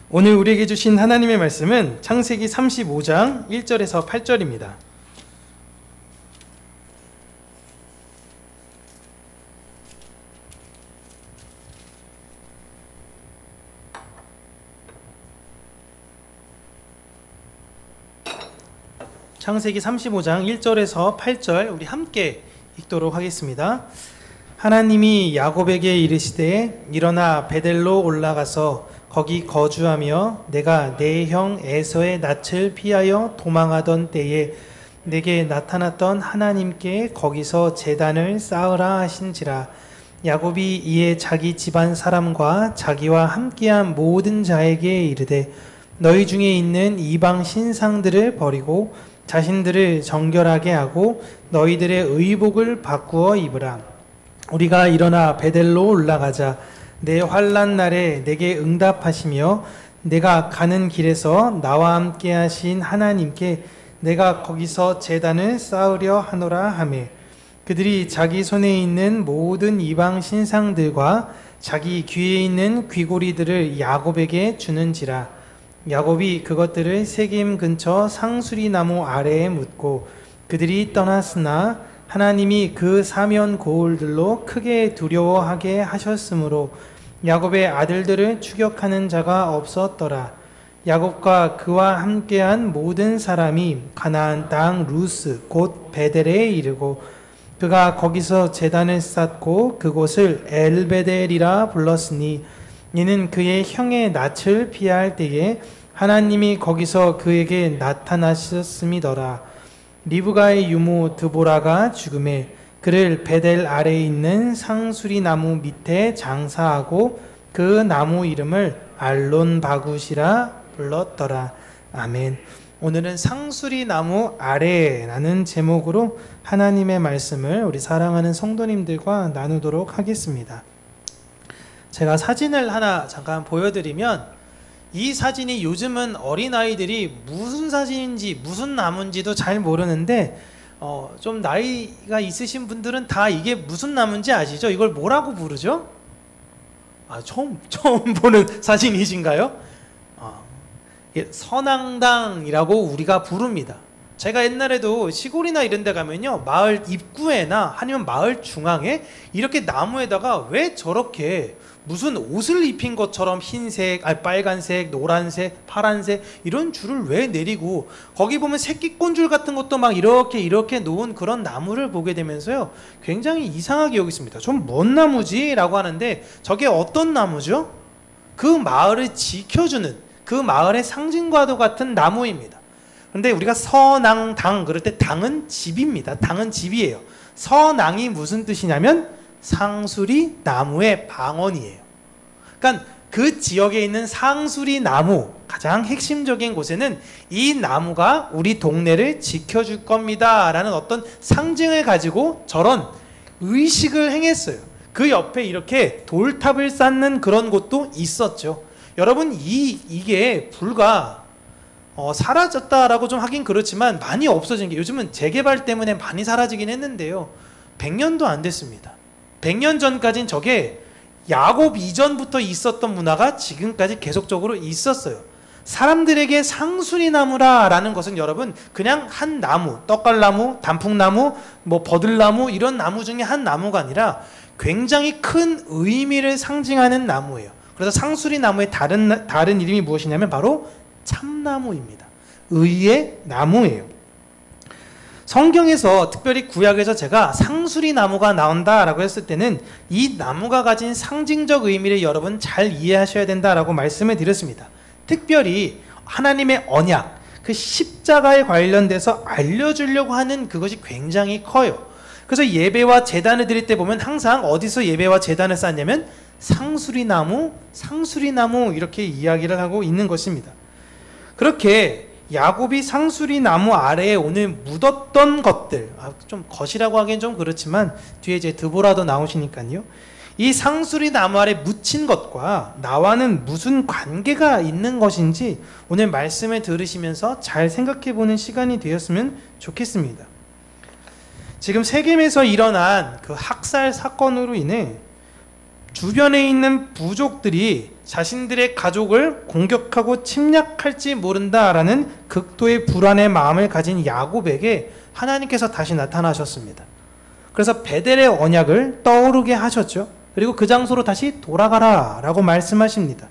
오늘 우리에게 주신 하나님의 말씀은 창세기 35장 1절에서 8절입니다. 창세기 35장 1절에서 8절 우리 함께 읽도록 하겠습니다. 하나님이 야곱에게 이르시되 일어나 베델로 올라가서 거기 거주하며 내가 내 형 에서의 낯을 피하여 도망하던 때에 내게 나타났던 하나님께 거기서 제단을 쌓으라 하신지라. 야곱이 이에 자기 집안 사람과 자기와 함께한 모든 자에게 이르되 너희 중에 있는 이방 신상들을 버리고 자신들을 정결하게 하고 너희들의 의복을 바꾸어 입으라. 우리가 일어나 베델로 올라가자. 내 환난 날에 내게 응답하시며 내가 가는 길에서 나와 함께 하신 하나님께 내가 거기서 제단을 쌓으려 하노라 하매 그들이 자기 손에 있는 모든 이방 신상들과 자기 귀에 있는 귀고리들을 야곱에게 주는지라. 야곱이 그것들을 세겜 근처 상수리 나무 아래에 묻고 그들이 떠났으나 하나님이 그 사면 고울들로 크게 두려워하게 하셨으므로 야곱의 아들들을 추격하는 자가 없었더라. 야곱과 그와 함께한 모든 사람이 가나안 땅 루스 곧 베델에 이르고 그가 거기서 제단을 쌓고 그곳을 엘베델이라 불렀으니 이는 그의 형의 낯을 피할 때에 하나님이 거기서 그에게 나타나셨음이더라. 리브가의 유모 드보라가 죽음에 그를 베델 아래에 있는 상수리 나무 밑에 장사하고 그 나무 이름을 알론바굿이라 불렀더라. 아멘. 오늘은 상수리 나무 아래라는 제목으로 하나님의 말씀을 우리 사랑하는 성도님들과 나누도록 하겠습니다. 제가 사진을 하나 잠깐 보여드리면 이 사진이 요즘은 어린아이들이 무슨 사진인지 무슨 나무인지도 잘 모르는데 좀 나이가 있으신 분들은 다 이게 무슨 나무인지 아시죠? 이걸 뭐라고 부르죠? 처음 보는 사진이신가요? 선앙당이라고 우리가 부릅니다. 제가 옛날에도 시골이나 이런 데 가면요 마을 입구에나 아니면 마을 중앙에 이렇게 나무에다가 왜 저렇게 무슨 옷을 입힌 것처럼 흰색, 빨간색, 노란색, 파란색 이런 줄을 왜 내리고 거기 보면 새끼꼰줄 같은 것도 막 이렇게 놓은 그런 나무를 보게 되면서요 굉장히 이상하게 여기습니다. 좀 뭔 나무지? 라고 하는데 저게 어떤 나무죠? 그 마을을 지켜주는 그 마을의 상징과도 같은 나무입니다. 그런데 우리가 선앙당 그럴 때 당은 집입니다. 당은 집이에요. 선앙이 무슨 뜻이냐면 상수리 나무의 방언이에요. 그러니까 그 지역에 있는 상수리 나무 가장 핵심적인 곳에는 이 나무가 우리 동네를 지켜줄 겁니다 라는 어떤 상징을 가지고 저런 의식을 행했어요. 그 옆에 이렇게 돌탑을 쌓는 그런 곳도 있었죠. 여러분 이게 불과 사라졌다라고 좀 하긴 그렇지만 많이 없어진 게 요즘은 재개발 때문에 많이 사라지긴 했는데요 100년도 안 됐습니다. 100년 전까지는 저게 야곱 이전부터 있었던 문화가 지금까지 계속적으로 있었어요. 사람들에게 상수리 나무라 라는 것은 여러분 그냥 한 나무, 떡갈나무, 단풍나무, 버들나무 이런 나무 중에 한 나무가 아니라 굉장히 큰 의미를 상징하는 나무예요. 그래서 상수리 나무의 다른 이름이 무엇이냐면 바로 참나무입니다. 의의 나무예요. 성경에서 특별히 구약에서 제가 상수리 나무가 나온다라고 했을 때는 이 나무가 가진 상징적 의미를 여러분 잘 이해하셔야 된다라고 말씀을 드렸습니다. 특별히 하나님의 언약, 그 십자가에 관련돼서 알려주려고 하는 그것이 굉장히 커요. 그래서 예배와 제단을 드릴 때 보면 항상 어디서 예배와 제단을 쌓냐면 상수리 나무 이렇게 이야기를 하고 있는 것입니다. 그렇게 야곱이 상수리 나무 아래에 오늘 묻었던 것들, 좀 것이라고 하기엔 좀 그렇지만 뒤에 이제 드보라도 나오시니까요. 이 상수리 나무 아래 묻힌 것과 나와는 무슨 관계가 있는 것인지 오늘 말씀을 들으시면서 잘 생각해 보는 시간이 되었으면 좋겠습니다. 지금 세겜에서 일어난 그 학살 사건으로 인해 주변에 있는 부족들이 자신들의 가족을 공격하고 침략할지 모른다라는 극도의 불안의 마음을 가진 야곱에게 하나님께서 다시 나타나셨습니다. 그래서 베델의 언약을 떠오르게 하셨죠. 그리고 그 장소로 다시 돌아가라 라고 말씀하십니다.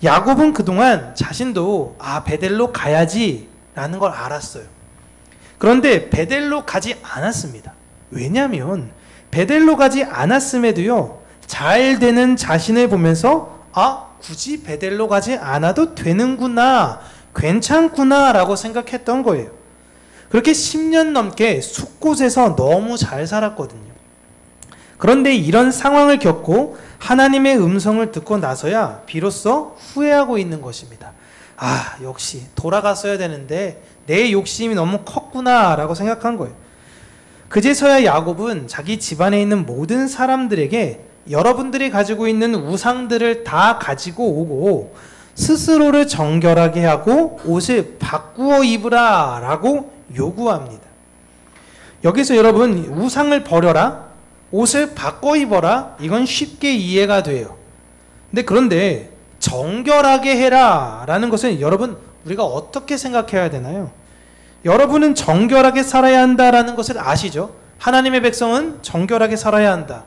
야곱은 그동안 자신도 베델로 가야지 라는 걸 알았어요. 그런데 베델로 가지 않았습니다. 왜냐하면 베델로 가지 않았음에도요, 잘 되는 자신을 보면서 굳이 베델로 가지 않아도 되는구나, 괜찮구나 라고 생각했던 거예요. 그렇게 10년 넘게 숲곳에서 너무 잘 살았거든요. 그런데 이런 상황을 겪고 하나님의 음성을 듣고 나서야 비로소 후회하고 있는 것입니다. 역시 돌아갔어야 되는데 내 욕심이 너무 컸구나 라고 생각한 거예요. 그제서야 야곱은 자기 집안에 있는 모든 사람들에게 여러분들이 가지고 있는 우상들을 다 가지고 오고 스스로를 정결하게 하고 옷을 바꾸어 입으라 라고 요구합니다. 여기서 여러분, 우상을 버려라, 옷을 바꿔 입어라, 이건 쉽게 이해가 돼요. 그런데 정결하게 해라 라는 것은 여러분, 우리가 어떻게 생각해야 되나요? 여러분은 정결하게 살아야 한다라는 것을 아시죠? 하나님의 백성은 정결하게 살아야 한다.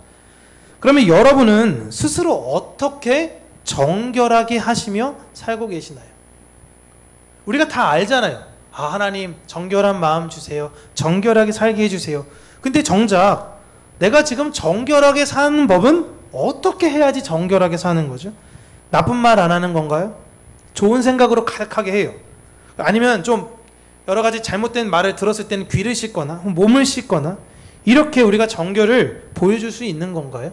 그러면 여러분은 스스로 어떻게 정결하게 하시며 살고 계시나요? 우리가 다 알잖아요. 하나님 정결한 마음 주세요. 정결하게 살게 해주세요. 근데 정작 내가 지금 정결하게 사는 법은 어떻게 해야지 정결하게 사는 거죠? 나쁜 말 안 하는 건가요? 좋은 생각으로 가득하게 해요. 아니면 좀 여러 가지 잘못된 말을 들었을 때는 귀를 씻거나 몸을 씻거나 이렇게 우리가 정결을 보여줄 수 있는 건가요?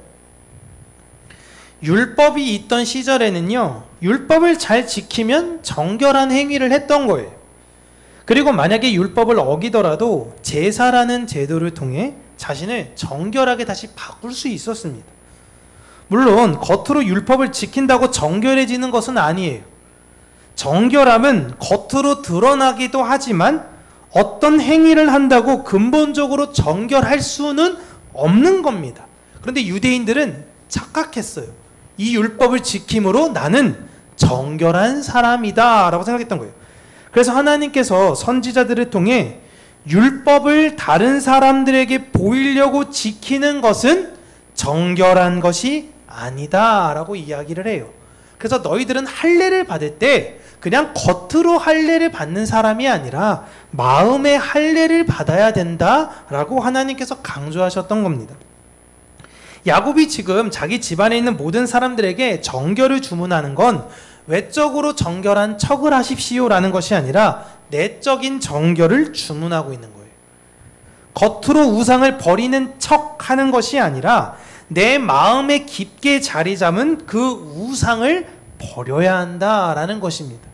율법이 있던 시절에는요, 율법을 잘 지키면 정결한 행위를 했던 거예요. 그리고 만약에 율법을 어기더라도 제사라는 제도를 통해 자신을 정결하게 다시 바꿀 수 있었습니다. 물론 겉으로 율법을 지킨다고 정결해지는 것은 아니에요. 정결함은 겉으로 드러나기도 하지만 어떤 행위를 한다고 근본적으로 정결할 수는 없는 겁니다. 그런데 유대인들은 착각했어요. 이 율법을 지킴으로 나는 정결한 사람이다 라고 생각했던 거예요. 그래서 하나님께서 선지자들을 통해 율법을 다른 사람들에게 보이려고 지키는 것은 정결한 것이 아니다 라고 이야기를 해요. 그래서 너희들은 할례를 받을 때 그냥 겉으로 할례를 받는 사람이 아니라 마음의 할례를 받아야 된다 라고 하나님께서 강조하셨던 겁니다. 야곱이 지금 자기 집안에 있는 모든 사람들에게 정결을 주문하는 건 외적으로 정결한 척을 하십시오 라는 것이 아니라 내적인 정결을 주문하고 있는 거예요. 겉으로 우상을 버리는 척 하는 것이 아니라 내 마음에 깊게 자리 잡은 그 우상을 버려야 한다라는 것입니다.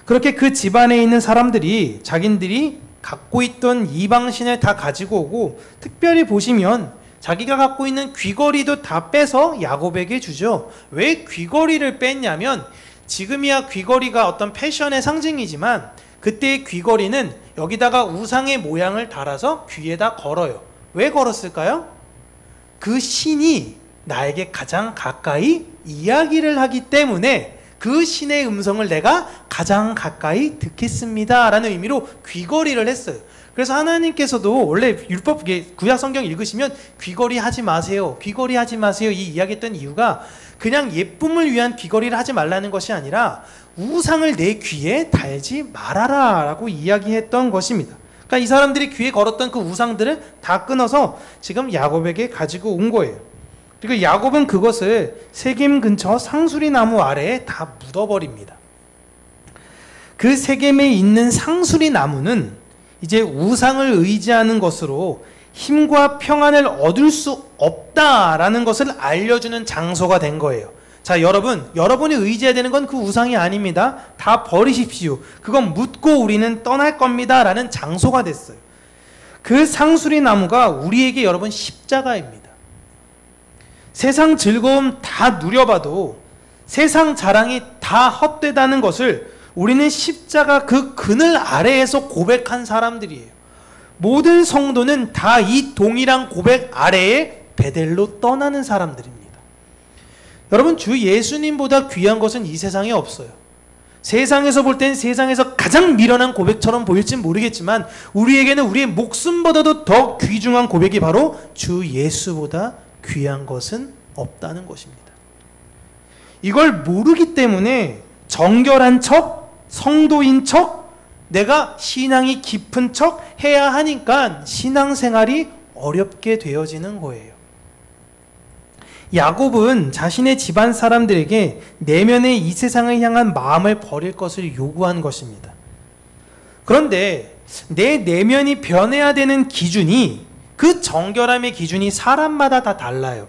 그렇게 그 집안에 있는 사람들이 자기들이 갖고 있던 이방신을 다 가지고 오고, 특별히 보시면 자기가 갖고 있는 귀걸이도 다 빼서 야곱에게 주죠. 왜 귀걸이를 뺐냐면, 지금이야 귀걸이가 어떤 패션의 상징이지만 그때의 귀걸이는 여기다가 우상의 모양을 달아서 귀에다 걸어요. 왜 걸었을까요? 그 신이 나에게 가장 가까이 이야기를 하기 때문에 그 신의 음성을 내가 가장 가까이 듣겠습니다 라는 의미로 귀걸이를 했어요. 그래서 하나님께서도 원래 율법, 구약 성경 읽으시면 귀걸이 하지 마세요, 귀걸이 하지 마세요 이 이야기했던 이유가 그냥 예쁨을 위한 귀걸이를 하지 말라는 것이 아니라 우상을 내 귀에 달지 말아라 라고 이야기했던 것입니다. 그러니까 이 사람들이 귀에 걸었던 그 우상들을 다 끊어서 지금 야곱에게 가지고 온 거예요. 그리고 야곱은 그것을 세겜 근처 상수리 나무 아래에 다 묻어버립니다. 그 세겜에 있는 상수리 나무는 이제 우상을 의지하는 것으로 힘과 평안을 얻을 수 없다라는 것을 알려주는 장소가 된 거예요. 자, 여러분이 의지해야 되는 건 그 우상이 아닙니다. 다 버리십시오. 그건 묻고 우리는 떠날 겁니다 라는 장소가 됐어요. 그 상수리 나무가 우리에게 여러분 십자가입니다. 세상 즐거움 다 누려봐도 세상 자랑이 다 헛되다는 것을 우리는 십자가 그 그늘 아래에서 고백한 사람들이에요. 모든 성도는 다 이 동일한 고백 아래에 베델로 떠나는 사람들입니다. 여러분, 주 예수님보다 귀한 것은 이 세상에 없어요. 세상에서 볼 땐 세상에서 가장 미련한 고백처럼 보일진 모르겠지만 우리에게는 우리의 목숨보다도 더 귀중한 고백이 바로 주 예수보다 귀한 것은 없다는 것입니다. 이걸 모르기 때문에 정결한 척, 성도인 척, 내가 신앙이 깊은 척 해야 하니까 신앙생활이 어렵게 되어지는 거예요. 야곱은 자신의 집안 사람들에게 내면의 이 세상을 향한 마음을 버릴 것을 요구한 것입니다. 그런데 내 내면이 변해야 되는 기준이, 그 정결함의 기준이 사람마다 다 달라요.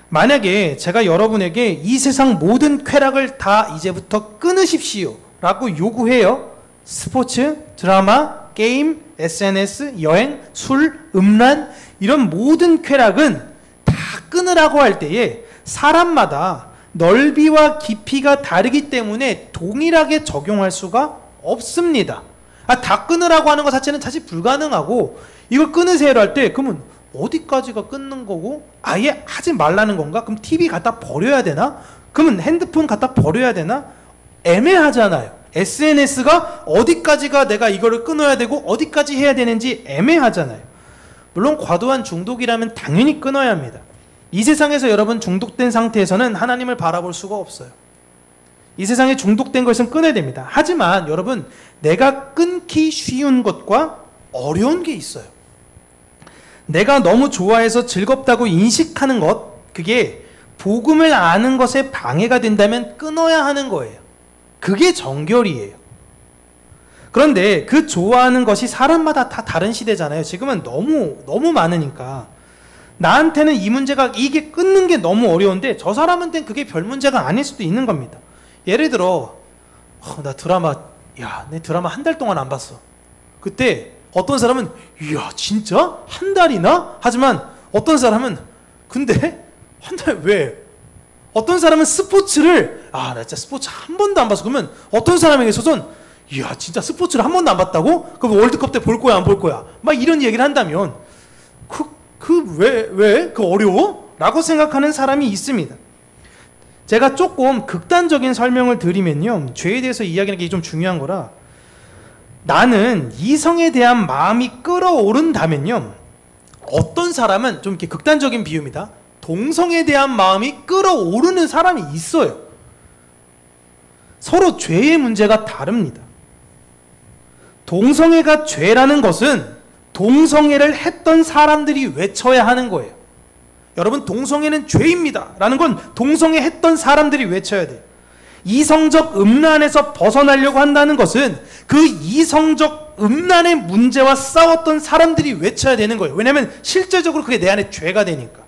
만약에 제가 여러분에게 이 세상 모든 쾌락을 다 이제부터 끊으십시오 라고 요구해요. 스포츠, 드라마, 게임, SNS, 여행, 술, 음란, 이런 모든 쾌락은 다 끊으라고 할 때에 사람마다 넓이와 깊이가 다르기 때문에 동일하게 적용할 수가 없습니다. 다 끊으라고 하는 것 자체는 사실 불가능하고, 이걸 끊으세요 할 때 그러면 어디까지가 끊는 거고 아예 하지 말라는 건가? 그럼 TV 갖다 버려야 되나? 그러면 핸드폰 갖다 버려야 되나? 애매하잖아요. SNS가 어디까지가 내가 이거를 끊어야 되고 어디까지 해야 되는지 애매하잖아요. 물론 과도한 중독이라면 당연히 끊어야 합니다. 이 세상에서 여러분 중독된 상태에서는 하나님을 바라볼 수가 없어요. 이 세상에 중독된 것은 끊어야 됩니다. 하지만 여러분, 내가 끊기 쉬운 것과 어려운 게 있어요. 내가 너무 좋아해서 즐겁다고 인식하는 것, 그게 복음을 아는 것에 방해가 된다면 끊어야 하는 거예요. 그게 정결이에요. 그런데 그 좋아하는 것이 사람마다 다 다른 시대잖아요. 지금은 너무 많으니까 나한테는 이 문제가, 이게 끊는 게 너무 어려운데 저 사람한테는 그게 별 문제가 아닐 수도 있는 겁니다. 예를 들어 나 드라마, 내 드라마 한 달 동안 안 봤어. 그때 어떤 사람은 이야 진짜? 한 달이나? 하지만 어떤 사람은 근데 한 달 왜? 어떤 사람은 스포츠를 나 진짜 스포츠 한 번도 안 봤어. 그러면 어떤 사람에게 있어서는 이야 진짜 스포츠를 한 번도 안 봤다고? 그럼 월드컵 때 볼 거야 안 볼 거야? 막 이런 얘기를 한다면 왜? 그 어려워? 라고 생각하는 사람이 있습니다. 제가 조금 극단적인 설명을 드리면요, 죄에 대해서 이야기하는 게 좀 중요한 거라, 나는 이성에 대한 마음이 끓어오른다면요, 어떤 사람은, 좀 이렇게 극단적인 비유입니다, 동성에 대한 마음이 끓어오르는 사람이 있어요. 서로 죄의 문제가 다릅니다. 동성애가 죄라는 것은 동성애를 했던 사람들이 외쳐야 하는 거예요. 여러분, 동성애는 죄입니다 라는 건 동성애 했던 사람들이 외쳐야 돼요. 이성적 음란에서 벗어나려고 한다는 것은 그 이성적 음란의 문제와 싸웠던 사람들이 외쳐야 되는 거예요. 왜냐하면 실제적으로 그게 내 안에 죄가 되니까.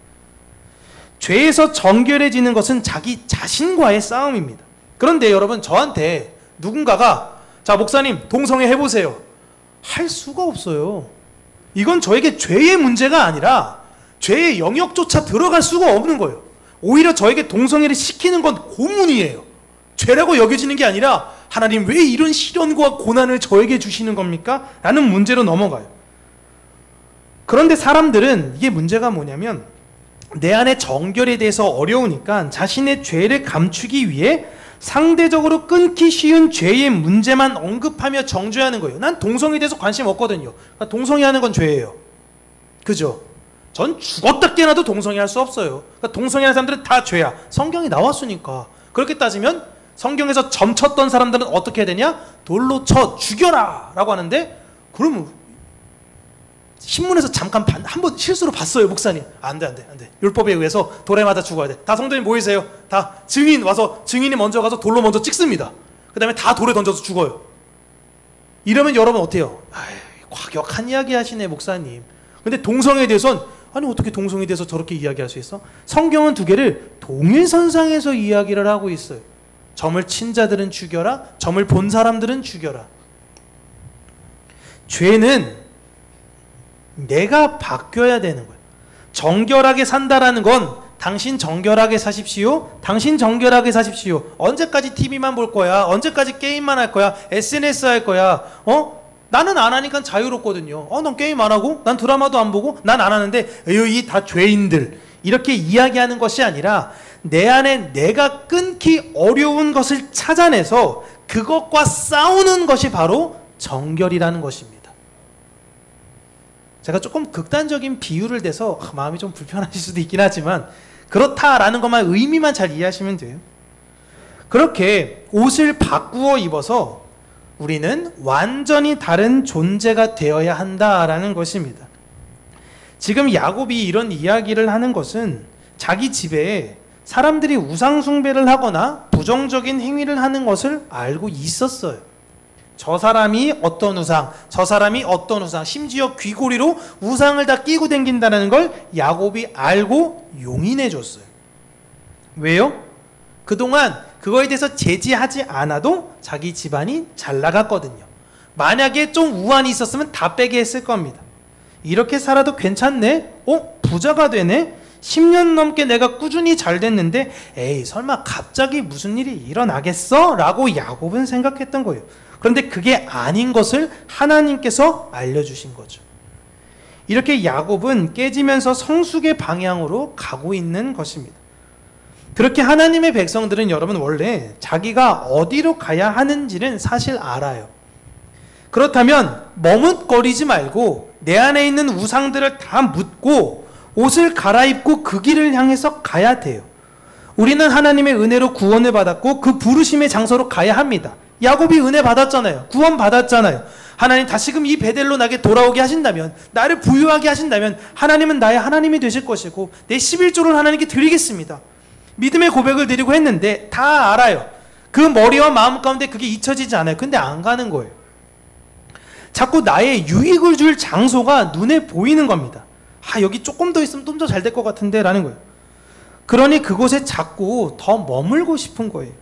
죄에서 정결해지는 것은 자기 자신과의 싸움입니다. 그런데 여러분, 저한테 누군가가 자 목사님 동성애 해보세요 할 수가 없어요. 이건 저에게 죄의 문제가 아니라 죄의 영역조차 들어갈 수가 없는 거예요. 오히려 저에게 동성애를 시키는 건 고문이에요. 죄라고 여겨지는 게 아니라 하나님 왜 이런 시련과 고난을 저에게 주시는 겁니까? 라는 문제로 넘어가요. 그런데 사람들은 이게 문제가 뭐냐면 내 안에 정결에 대해서 어려우니까 자신의 죄를 감추기 위해 상대적으로 끊기 쉬운 죄의 문제만 언급하며 정죄하는 거예요. 난 동성애에 대해서 관심 없거든요. 동성애 하는 건 죄예요. 그죠? 전 죽었다 깨어나도 동성애 할 수 없어요. 동성애 하는 사람들은 다 죄야. 성경이 나왔으니까. 그렇게 따지면 성경에서 점쳤던 사람들은 어떻게 해야 되냐? 돌로 쳐 죽여라 라고 하는데, 그러면 신문에서 잠깐 한번 실수로 봤어요 목사님. 안 돼. 율법에 의해서 돌에 맞아 죽어야 돼. 다 성도님 모이세요. 다 증인 와서, 증인이 먼저 가서 돌로 먼저 찍습니다. 그 다음에 다 돌에 던져서 죽어요. 이러면 여러분 어때요? 과격한 이야기 하시네 목사님. 근데 동성애에 대해서는 아니 어떻게 동성애에 대해서 저렇게 이야기할 수 있어? 성경은 두 개를 동일선상에서 이야기를 하고 있어요. 점을 친 자들은 죽여라, 점을 본 사람들은 죽여라. 죄는 내가 바뀌어야 되는 거예요. 정결하게 산다라는 건 당신 정결하게 사십시오, 당신 정결하게 사십시오. 언제까지 TV만 볼 거야? 언제까지 게임만 할 거야? SNS 할 거야? 나는 안 하니까 자유롭거든요. 난 게임 안 하고, 난 드라마도 안 보고, 난 안 하는데 이 다 죄인들, 이렇게 이야기하는 것이 아니라 내 안에 내가 끊기 어려운 것을 찾아내서 그것과 싸우는 것이 바로 정결이라는 것입니다. 제가 조금 극단적인 비유를 대서 마음이 좀 불편하실 수도 있긴 하지만 그렇다라는 것만 의미만 잘 이해하시면 돼요. 그렇게 옷을 바꾸어 입어서 우리는 완전히 다른 존재가 되어야 한다라는 것입니다. 지금 야곱이 이런 이야기를 하는 것은 자기 집에 사람들이 우상 숭배를 하거나 부정적인 행위를 하는 것을 알고 있었어요. 저 사람이 어떤 우상, 저 사람이 어떤 우상, 심지어 귀고리로 우상을 다 끼고 다닌다는 걸 야곱이 알고 용인해 줬어요. 왜요? 그동안 그거에 대해서 제지하지 않아도 자기 집안이 잘 나갔거든요. 만약에 좀 우환이 있었으면 다 빼게 했을 겁니다. 이렇게 살아도 괜찮네? 부자가 되네? 10년 넘게 내가 꾸준히 잘 됐는데 에이 설마 갑자기 무슨 일이 일어나겠어? 라고 야곱은 생각했던 거예요. 그런데 그게 아닌 것을 하나님께서 알려주신 거죠. 이렇게 야곱은 깨지면서 성숙의 방향으로 가고 있는 것입니다. 그렇게 하나님의 백성들은 여러분 원래 자기가 어디로 가야 하는지는 사실 알아요. 그렇다면 머뭇거리지 말고 내 안에 있는 우상들을 다 묻고 옷을 갈아입고 그 길을 향해서 가야 돼요. 우리는 하나님의 은혜로 구원을 받았고 그 부르심의 장소로 가야 합니다. 야곱이 은혜 받았잖아요. 구원 받았잖아요. 하나님 다시금 이 베델로 나게 돌아오게 하신다면, 나를 부유하게 하신다면 하나님은 나의 하나님이 되실 것이고 내 11조를 하나님께 드리겠습니다. 믿음의 고백을 드리고 했는데 다 알아요. 그 머리와 마음 가운데 그게 잊혀지지 않아요. 근데 안 가는 거예요. 자꾸 나의 유익을 줄 장소가 눈에 보이는 겁니다. 여기 조금 더 있으면 좀 더 잘 될 것 같은데 라는 거예요. 그러니 그곳에 자꾸 더 머물고 싶은 거예요.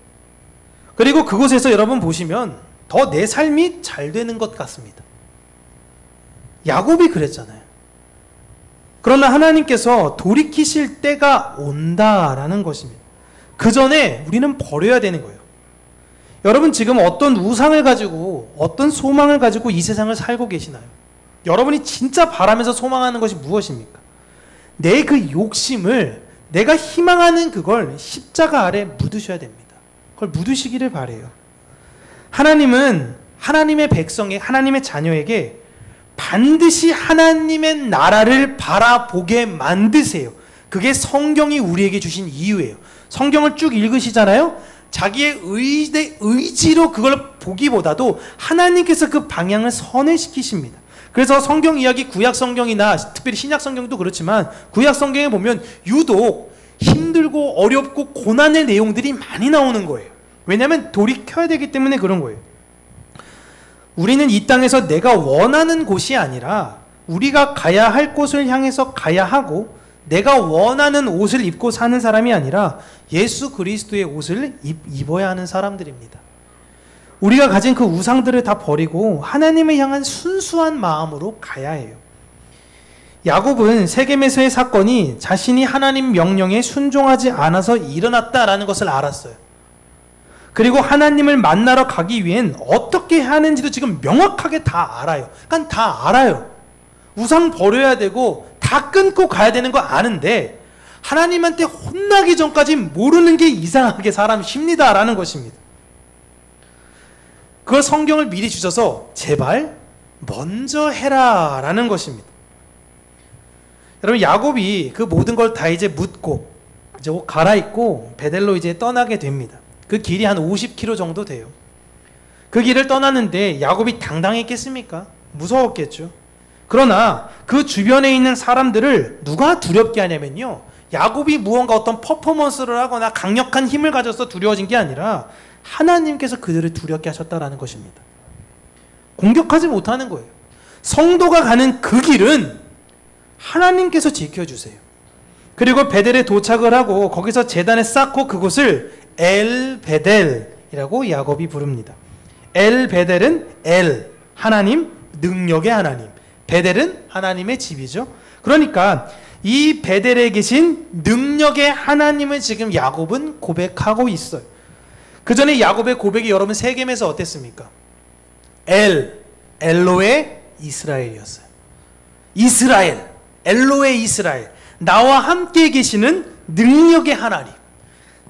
그리고 그곳에서 여러분 보시면 더 내 삶이 잘 되는 것 같습니다. 야곱이 그랬잖아요. 그러나 하나님께서 돌이키실 때가 온다라는 것입니다. 그 전에 우리는 버려야 되는 거예요. 여러분 지금 어떤 우상을 가지고 어떤 소망을 가지고 이 세상을 살고 계시나요? 여러분이 진짜 바라면서 소망하는 것이 무엇입니까? 내 그 욕심을 내가 희망하는 그걸 십자가 아래 묻으셔야 됩니다. 그걸 묻으시기를 바라요. 하나님은 하나님의 백성에 하나님의 자녀에게 반드시 하나님의 나라를 바라보게 만드세요. 그게 성경이 우리에게 주신 이유예요. 성경을 쭉 읽으시잖아요. 자기의 의지로 그걸 보기보다도 하나님께서 그 방향을 선회시키십니다. 그래서 성경 이야기 구약 성경이나 특별히 신약 성경도 그렇지만 구약 성경에 보면 유독 힘들고 어렵고 고난의 내용들이 많이 나오는 거예요. 왜냐하면 돌이켜야 되기 때문에 그런 거예요. 우리는 이 땅에서 내가 원하는 곳이 아니라 우리가 가야 할 곳을 향해서 가야 하고 내가 원하는 옷을 입고 사는 사람이 아니라 예수 그리스도의 옷을 입어야 하는 사람들입니다. 우리가 가진 그 우상들을 다 버리고 하나님을 향한 순수한 마음으로 가야 해요. 야곱은 세겜에서의 사건이 자신이 하나님 명령에 순종하지 않아서 일어났다라는 것을 알았어요. 그리고 하나님을 만나러 가기 위hen 어떻게 하는지도 지금 명확하게 다 알아요. 그러니까 다 알아요. 우상 버려야 되고 다 끊고 가야 되는 거 아는데 하나님한테 혼나기 전까지 모르는 게 이상하게 사람 쉽니다라는 것입니다. 그걸 성경을 미리 주셔서 제발 먼저 해라 라는 것입니다. 여러분 야곱이 그 모든 걸 다 이제 묻고 이제 옷 갈아입고 베델로 이제 떠나게 됩니다. 그 길이 한 50km 정도 돼요. 그 길을 떠났는데 야곱이 당당했겠습니까? 무서웠겠죠. 그러나 그 주변에 있는 사람들을 누가 두렵게 하냐면요, 야곱이 무언가 어떤 퍼포먼스를 하거나 강력한 힘을 가져서 두려워진 게 아니라 하나님께서 그들을 두렵게 하셨다라는 것입니다. 공격하지 못하는 거예요. 성도가 가는 그 길은 하나님께서 지켜주세요. 그리고 베델에 도착을 하고 거기서 제단을 쌓고 그곳을 엘 베델이라고 야곱이 부릅니다. 엘 베델은 엘 하나님, 능력의 하나님, 베델은 하나님의 집이죠. 그러니까 이 베델에 계신 능력의 하나님을 지금 야곱은 고백하고 있어요. 그 전에 야곱의 고백이 여러분 세겜에서 어땠습니까? 엘로의 이스라엘이었어요. 이스라엘, 엘로의 이스라엘, 나와 함께 계시는 능력의 하나님.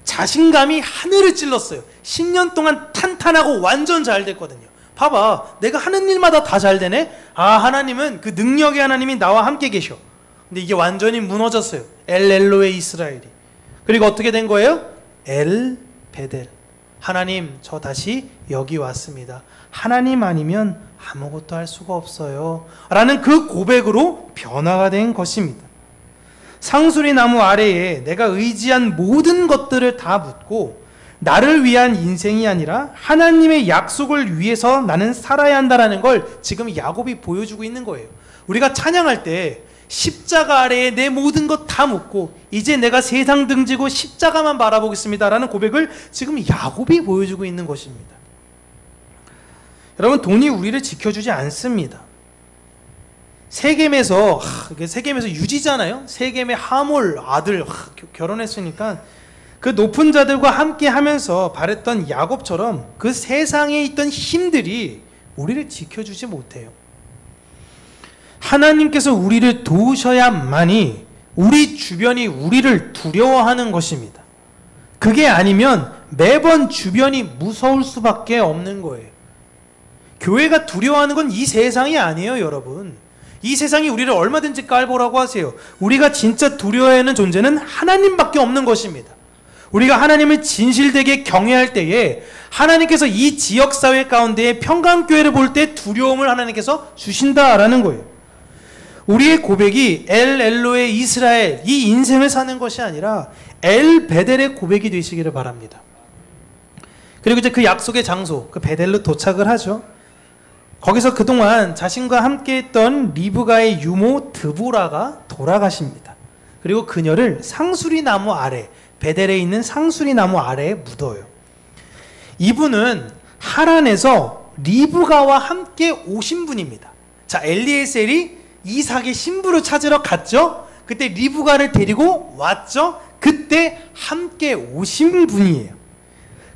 자신감이 하늘을 찔렀어요. 10년 동안 탄탄하고 완전 잘 됐거든요. 봐봐, 내가 하는 일마다 다 잘 되네? 아, 하나님은, 그 능력의 하나님이 나와 함께 계셔. 근데 이게 완전히 무너졌어요. 엘엘로의 이스라엘이. 그리고 어떻게 된 거예요? 엘 베델. 하나님, 저 다시 여기 왔습니다. 하나님 아니면 아무것도 할 수가 없어요. 라는 그 고백으로 변화가 된 것입니다. 상수리 나무 아래에 내가 의지한 모든 것들을 다 묻고 나를 위한 인생이 아니라 하나님의 약속을 위해서 나는 살아야 한다는 걸 지금 야곱이 보여주고 있는 거예요. 우리가 찬양할 때 십자가 아래에 내 모든 것 다 묻고 이제 내가 세상 등지고 십자가만 바라보겠습니다 라는 고백을 지금 야곱이 보여주고 있는 것입니다. 여러분, 돈이 우리를 지켜주지 않습니다. 세겜에서 유지잖아요. 세겜의 하몰 아들 결혼했으니까 그 높은 자들과 함께 하면서 바랬던 야곱처럼 그 세상에 있던 힘들이 우리를 지켜주지 못해요. 하나님께서 우리를 도우셔야만이 우리 주변이 우리를 두려워하는 것입니다. 그게 아니면 매번 주변이 무서울 수밖에 없는 거예요. 교회가 두려워하는 건 이 세상이 아니에요, 여러분. 이 세상이 우리를 얼마든지 깔보라고 하세요. 우리가 진짜 두려워해야 하는 존재는 하나님밖에 없는 것입니다. 우리가 하나님을 진실되게 경외할 때에 하나님께서 이 지역사회 가운데에 평강교회를 볼 때 두려움을 하나님께서 주신다라는 거예요. 우리의 고백이 엘 엘로의 이스라엘, 이 인생을 사는 것이 아니라 엘 베델의 고백이 되시기를 바랍니다. 그리고 이제 그 약속의 장소, 그 베델로 도착을 하죠. 거기서 그동안 자신과 함께 했던 리브가의 유모 드보라가 돌아가십니다. 그리고 그녀를 상수리 나무 아래, 베델에 있는 상수리 나무 아래에 묻어요. 이분은 하란에서 리브가와 함께 오신 분입니다. 자, 엘리에셀이 이삭의 신부를 찾으러 갔죠. 그때 리브가를 데리고 왔죠. 그때 함께 오신 분이에요.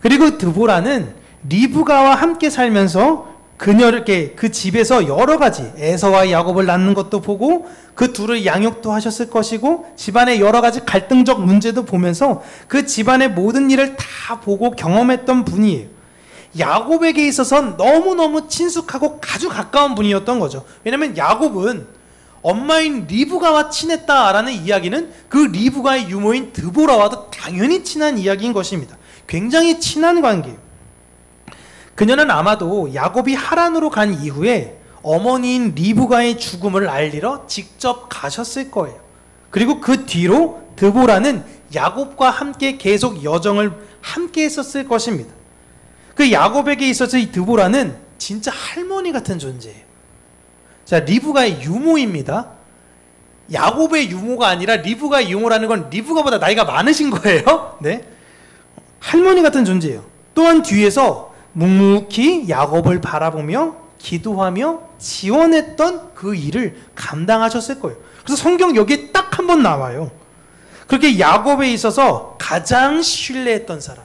그리고 드보라는 리브가와 함께 살면서 그녀를 그 집에서 여러 가지 에서와 야곱을 낳는 것도 보고 그 둘을 양육도 하셨을 것이고 집안의 여러 가지 갈등적 문제도 보면서 그 집안의 모든 일을 다 보고 경험했던 분이에요. 야곱에게 있어서 너무너무 친숙하고 아주 가까운 분이었던 거죠. 왜냐하면 야곱은 엄마인 리브가와 친했다라는 이야기는 그 리브가의 유모인 드보라와도 당연히 친한 이야기인 것입니다. 굉장히 친한 관계예요. 그녀는 아마도 야곱이 하란으로 간 이후에 어머니인 리브가의 죽음을 알리러 직접 가셨을 거예요. 그리고 그 뒤로 드보라는 야곱과 함께 계속 여정을 함께 했었을 것입니다. 그 야곱에게 있어서 이 드보라는 진짜 할머니 같은 존재예요. 자, 리브가의 유모입니다. 야곱의 유모가 아니라 리브가의 유모라는 건 리브가보다 나이가 많으신 거예요. 네, 할머니 같은 존재예요. 또한 뒤에서 묵묵히 야곱을 바라보며 기도하며 지원했던 그 일을 감당하셨을 거예요. 그래서 성경 여기에 딱 한 번 나와요. 그렇게 야곱에 있어서 가장 신뢰했던 사람,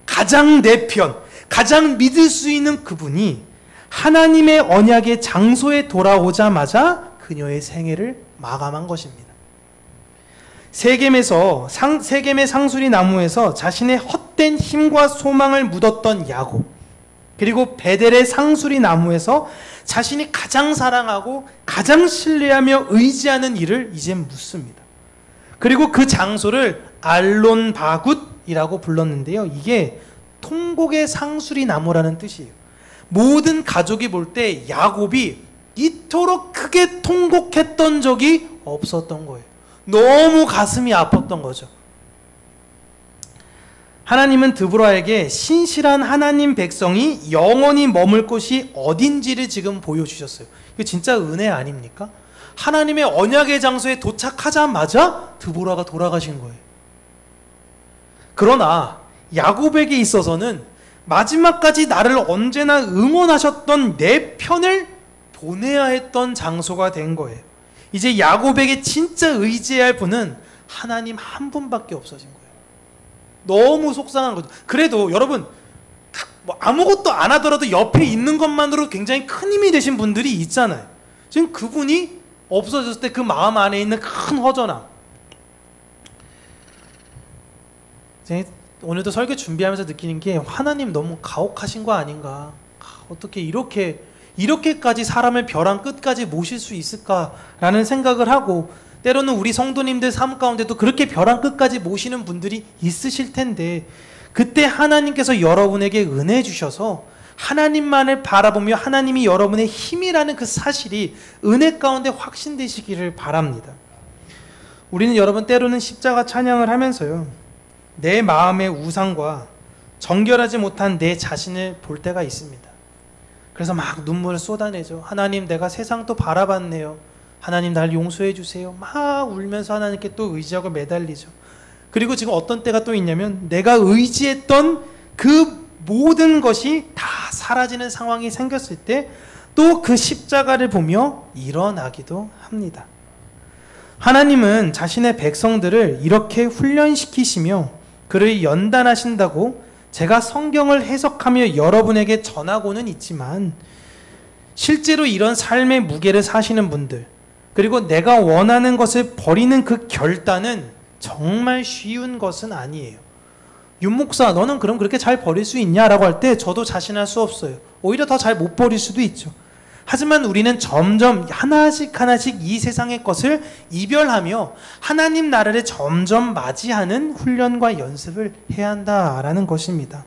가장 내 편, 가장 믿을 수 있는 그분이 하나님의 언약의 장소에 돌아오자마자 그녀의 생애를 마감한 것입니다. 세겜의 상수리 나무에서 자신의 헛된 힘과 소망을 묻었던 야곱, 그리고 베델의 상수리 나무에서 자신이 가장 사랑하고 가장 신뢰하며 의지하는 일을 이제 묻습니다. 그리고 그 장소를 알론 바굿이라고 불렀는데요. 이게 통곡의 상수리 나무라는 뜻이에요. 모든 가족이 볼 때 야곱이 이토록 크게 통곡했던 적이 없었던 거예요. 너무 가슴이 아팠던 거죠. 하나님은 드보라에게 신실한 하나님 백성이 영원히 머물 곳이 어딘지를 지금 보여주셨어요. 이게 진짜 은혜 아닙니까? 하나님의 언약의 장소에 도착하자마자 드보라가 돌아가신 거예요. 그러나 야곱에게 있어서는 마지막까지 나를 언제나 응원하셨던 내 편을 보내야 했던 장소가 된 거예요. 이제 야곱에게 진짜 의지해야 할 분은 하나님 한 분밖에 없어진 거예요. 너무 속상한 거죠. 그래도 여러분, 뭐 아무것도 안 하더라도 옆에 있는 것만으로 굉장히 큰 힘이 되신 분들이 있잖아요. 지금 그분이 없어졌을 때 그 마음 안에 있는 큰 허전함. 오늘도 설교 준비하면서 느끼는 게 하나님 너무 가혹하신 거 아닌가. 어떻게 이렇게까지 사람을 벼랑 끝까지 모실 수 있을까라는 생각을 하고, 때로는 우리 성도님들 삶 가운데도 그렇게 벼랑 끝까지 모시는 분들이 있으실 텐데, 그때 하나님께서 여러분에게 은혜 주셔서 하나님만을 바라보며 하나님이 여러분의 힘이라는 그 사실이 은혜 가운데 확신되시기를 바랍니다. 우리는 여러분 때로는 십자가 찬양을 하면서요, 내 마음의 우상과 정결하지 못한 내 자신을 볼 때가 있습니다. 그래서 막 눈물을 쏟아내죠. 하나님, 내가 세상도 바라봤네요. 하나님, 날 용서해 주세요. 막 울면서 하나님께 또 의지하고 매달리죠. 그리고 지금 어떤 때가 또 있냐면, 내가 의지했던 그 모든 것이 다 사라지는 상황이 생겼을 때 또 그 십자가를 보며 일어나기도 합니다. 하나님은 자신의 백성들을 이렇게 훈련시키시며 그를 연단하신다고 제가 성경을 해석하며 여러분에게 전하고는 있지만, 실제로 이런 삶의 무게를 사시는 분들, 그리고 내가 원하는 것을 버리는 그 결단은 정말 쉬운 것은 아니에요. 윤 목사, 너는 그럼 그렇게 잘 버릴 수 있냐라고 할 때 저도 자신할 수 없어요. 오히려 더 잘 못 버릴 수도 있죠. 하지만 우리는 점점 하나씩 이 세상의 것을 이별하며 하나님 나라를 점점 맞이하는 훈련과 연습을 해야 한다라는 것입니다.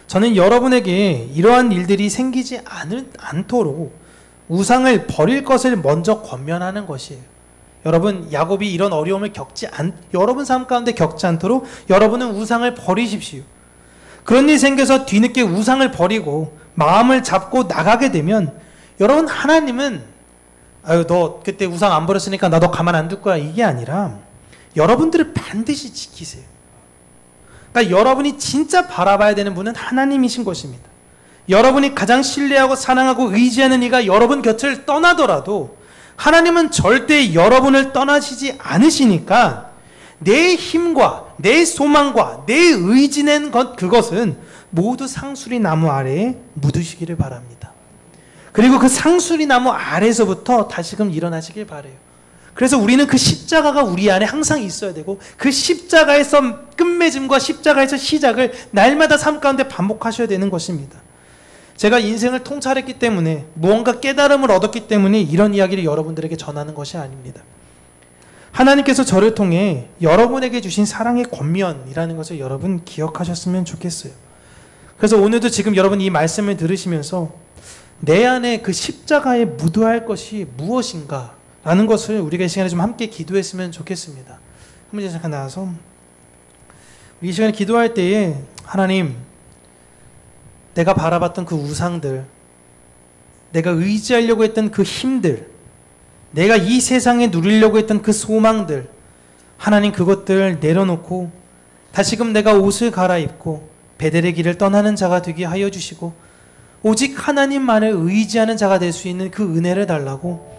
저는 여러분에게 이러한 일들이 생기지 않도록 우상을 버릴 것을 먼저 권면하는 것이에요. 여러분, 야곱이 이런 어려움을 여러분 삶 가운데 겪지 않도록 여러분은 우상을 버리십시오. 그런 일이 생겨서 뒤늦게 우상을 버리고 마음을 잡고 나가게 되면, 여러분, 하나님은 아유, 너 그때 우상 안 버렸으니까 나 너 가만 안 둘 거야, 이게 아니라 여러분들을 반드시 지키세요. 그러니까 여러분이 진짜 바라봐야 되는 분은 하나님이신 것입니다. 여러분이 가장 신뢰하고 사랑하고 의지하는 이가 여러분 곁을 떠나더라도 하나님은 절대 여러분을 떠나시지 않으시니까, 내 힘과 내 소망과 내 의지낸 그것은 모두 상수리 나무 아래에 묻으시기를 바랍니다. 그리고 그 상수리 나무 아래에서부터 다시금 일어나시길 바라요. 그래서 우리는 그 십자가가 우리 안에 항상 있어야 되고, 그 십자가에서 끝맺음과 십자가에서 시작을 날마다 삶 가운데 반복하셔야 되는 것입니다. 제가 인생을 통찰했기 때문에, 무언가 깨달음을 얻었기 때문에 이런 이야기를 여러분들에게 전하는 것이 아닙니다. 하나님께서 저를 통해 여러분에게 주신 사랑의 권면이라는 것을 여러분 기억하셨으면 좋겠어요. 그래서 오늘도 지금 여러분 이 말씀을 들으시면서 내 안에 그 십자가에 묻어야 할 것이 무엇인가 라는 것을 우리가 이 시간에 좀 함께 기도했으면 좋겠습니다. 한번 잠깐 나와서 이 시간에 기도할 때에, 하나님, 내가 바라봤던 그 우상들, 내가 의지하려고 했던 그 힘들, 내가 이 세상에 누리려고 했던 그 소망들, 하나님, 그것들 내려놓고 다시금 내가 옷을 갈아입고 베델의 길을 떠나는 자가 되게 하여 주시고, 오직 하나님만을 의지하는 자가 될 수 있는 그 은혜를 달라고,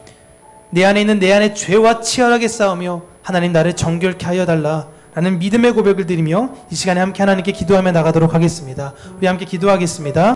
내 안에 있는 내 안에 죄와 치열하게 싸우며 하나님 나를 정결케 하여 달라라는 믿음의 고백을 드리며 이 시간에 함께 하나님께 기도하며 나가도록 하겠습니다. 우리 함께 기도하겠습니다.